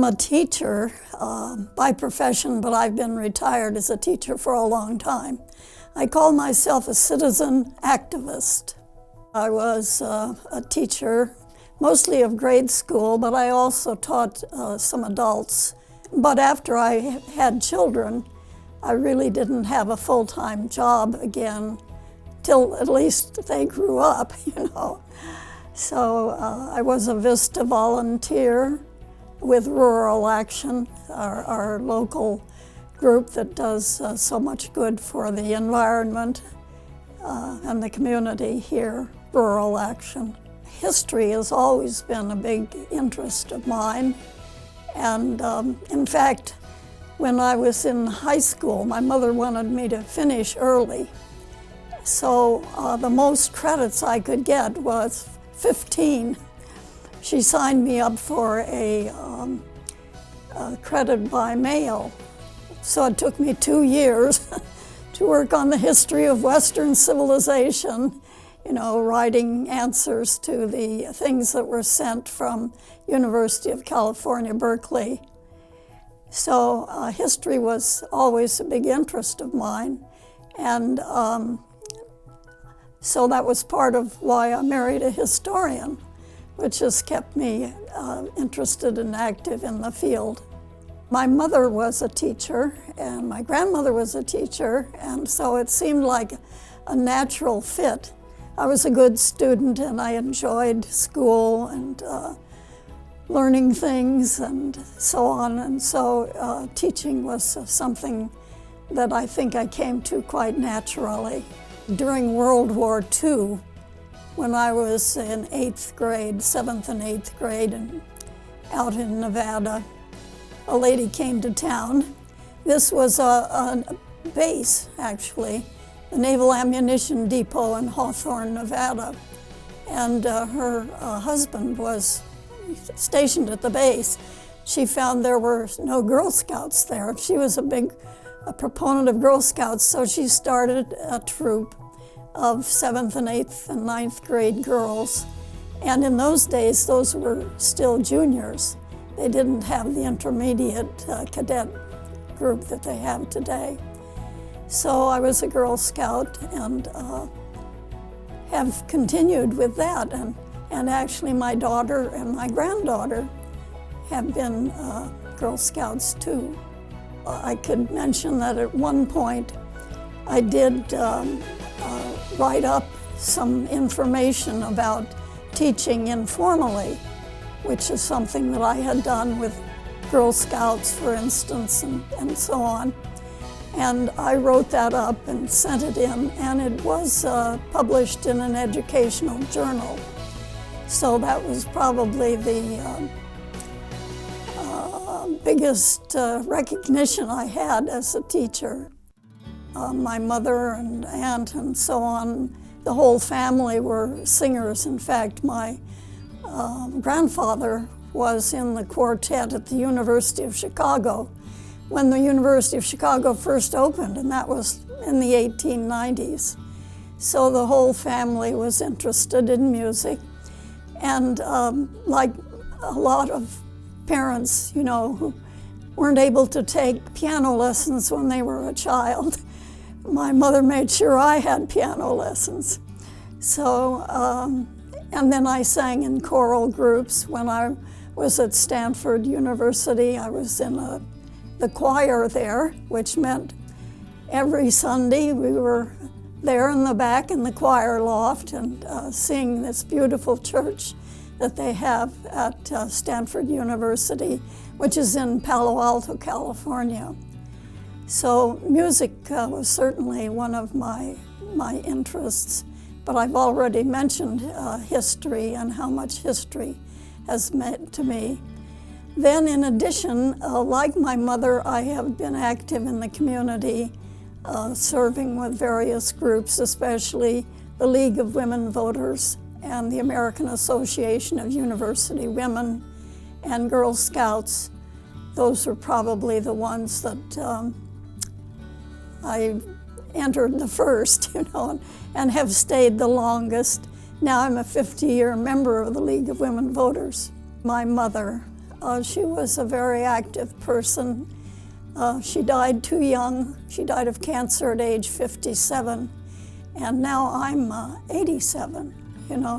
I'm a teacher by profession, but I've been retired as a teacher for a long time. I call myself a citizen activist. I was a teacher, mostly of grade school, but I also taught some adults. But after I had children, I really didn't have a full-time job again till at least they grew up, you know. So I was a VISTA volunteer with Rural Action, our local group that does so much good for the environment and the community here, Rural Action. History has always been a big interest of mine. And in fact, when I was in high school, my mother wanted me to finish early. So the most credits I could get was 15. She signed me up for a credit by mail. So it took me 2 years to work on the history of Western civilization, you know, writing answers to the things that were sent from University of California, Berkeley. So history was always a big interest of mine. And so that was part of why I married a historian, which has kept me interested and active in the field. My mother was a teacher, and my grandmother was a teacher, and so it seemed like a natural fit. I was a good student, and I enjoyed school and learning things and so on, and so teaching was something that I think I came to quite naturally. During World War II, when I was in 8th grade, 7th and 8th grade, and out in Nevada, a lady came to town. This was a base, actually, the Naval Ammunition Depot in Hawthorne, Nevada. And her husband was stationed at the base. She found there were no Girl Scouts there. She was a proponent of Girl Scouts, so she started a troop of 7th and 8th and 9th grade girls. And in those days, those were still juniors. They didn't have the intermediate cadet group that they have today. So I was a Girl Scout and have continued with that. And actually my daughter and my granddaughter have been Girl Scouts too. I could mention that at one point I did write up some information about teaching informally, which is something that I had done with Girl Scouts, for instance, and so on. And I wrote that up and sent it in, and it was published in an educational journal. So that was probably the biggest recognition I had as a teacher. My mother and aunt and so on, the whole family were singers. In fact, my grandfather was in the quartet at the University of Chicago when the University of Chicago first opened, and that was in the 1890s. So the whole family was interested in music. And like a lot of parents, you know, who weren't able to take piano lessons when they were a child, my mother made sure I had piano lessons. So, and then I sang in choral groups. When I was at Stanford University, I was in the choir there, which meant every Sunday we were there in the back in the choir loft and sing this beautiful church that they have at Stanford University, which is in Palo Alto, California. So music was certainly one of my interests, but I've already mentioned history and how much history has meant to me. Then in addition, like my mother, I have been active in the community, serving with various groups, especially the League of Women Voters and the American Association of University Women and Girl Scouts. Those are probably the ones that I entered the first, you know, and have stayed the longest. Now I'm a 50-year member of the League of Women Voters. My mother She was a very active person. She died too young. She died of cancer at age 57. And now I'm 87,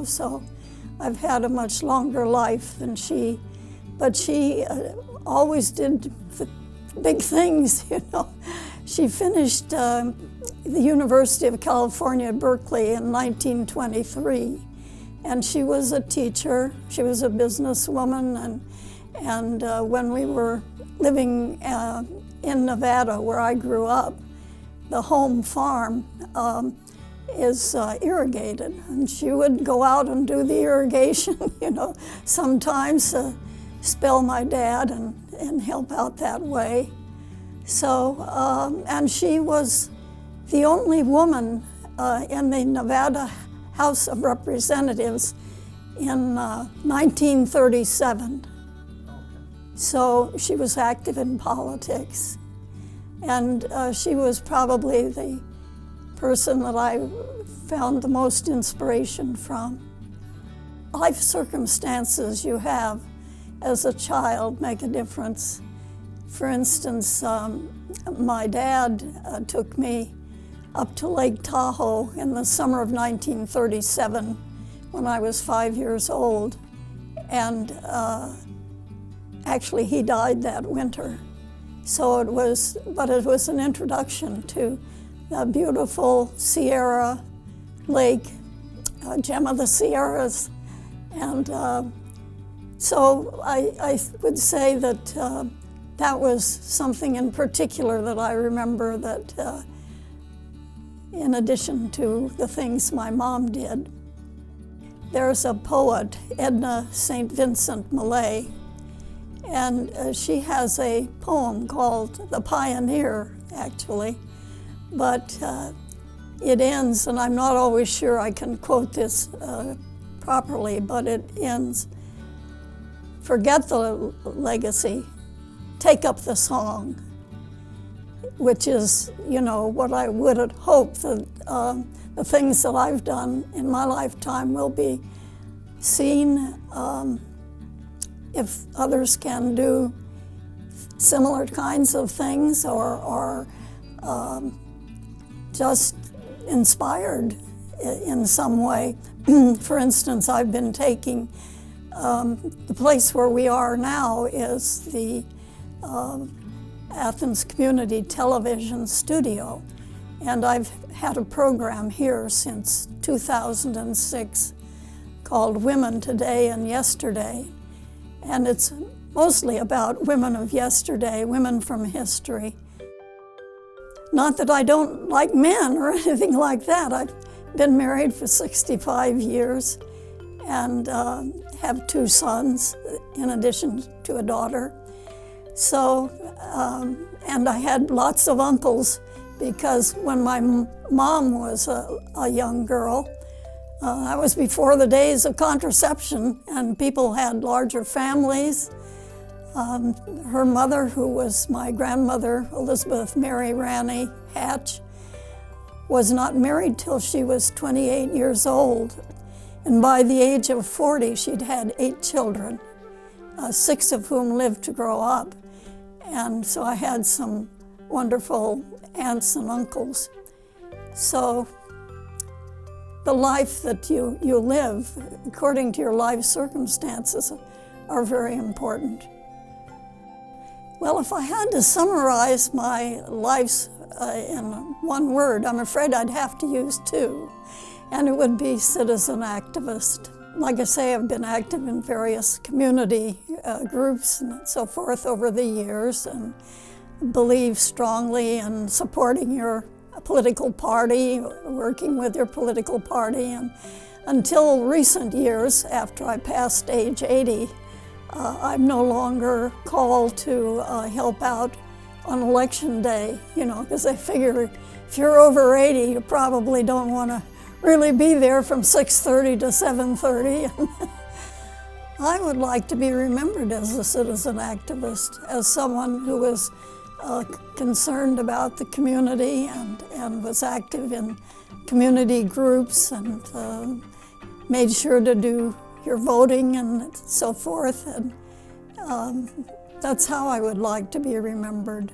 so I've had a much longer life than she. But she always did the big things, She finished the University of California, Berkeley in 1923. And she was a teacher. She was a businesswoman. And when we were living in Nevada, where I grew up, the home farm is irrigated. And she would go out and do the irrigation, sometimes spell my dad and help out that way. So, and she was the only woman in the Nevada House of Representatives in 1937. So she was active in politics. And she was probably the person that I found the most inspiration from. Life circumstances you have as a child make a difference. For instance, my dad took me up to Lake Tahoe in the summer of 1937 when I was 5 years old. And actually he died that winter. So it was an introduction to the beautiful Sierra Lake, gem of the Sierras. And so I would say that that was something in particular that I remember that in addition to the things my mom did. There's a poet, Edna St. Vincent Millay, and she has a poem called The Pioneer, actually, but it ends, and I'm not always sure I can quote this properly, but it ends, "Forget the legacy, take up the song," which is, what I would have hoped that the things that I've done in my lifetime will be seen. If others can do similar kinds of things or just inspired in some way. For instance, I've been taking, the place where we are now is the Athens Community Television Studio. And I've had a program here since 2006 called Women Today and Yesterday. And it's mostly about women of yesterday, women from history. Not that I don't like men or anything like that. I've been married for 65 years and have 2 sons in addition to a daughter. So, and I had lots of uncles because when my mom was a young girl, that was before the days of contraception, and people had larger families. Her mother, who was my grandmother, Elizabeth Mary Ranney Hatch, was not married till she was 28 years old. And by the age of 40, she'd had 8 children, 6 of whom lived to grow up. And so I had some wonderful aunts and uncles. So the life that you live, according to your life circumstances, are very important. Well, if I had to summarize my life in one word, I'm afraid I'd have to use 2, and it would be citizen activist. Like I say, I've been active in various community groups and so forth over the years, and believe strongly in supporting your political party, working with your political party. And until recent years, after I passed age 80, I'm no longer called to help out on election day, because I figure if you're over 80, you probably don't want to really be there from 6:30 to 7:30. I would like to be remembered as a citizen activist, as someone who was concerned about the community and was active in community groups and made sure to do your voting and so forth. And That's how I would like to be remembered.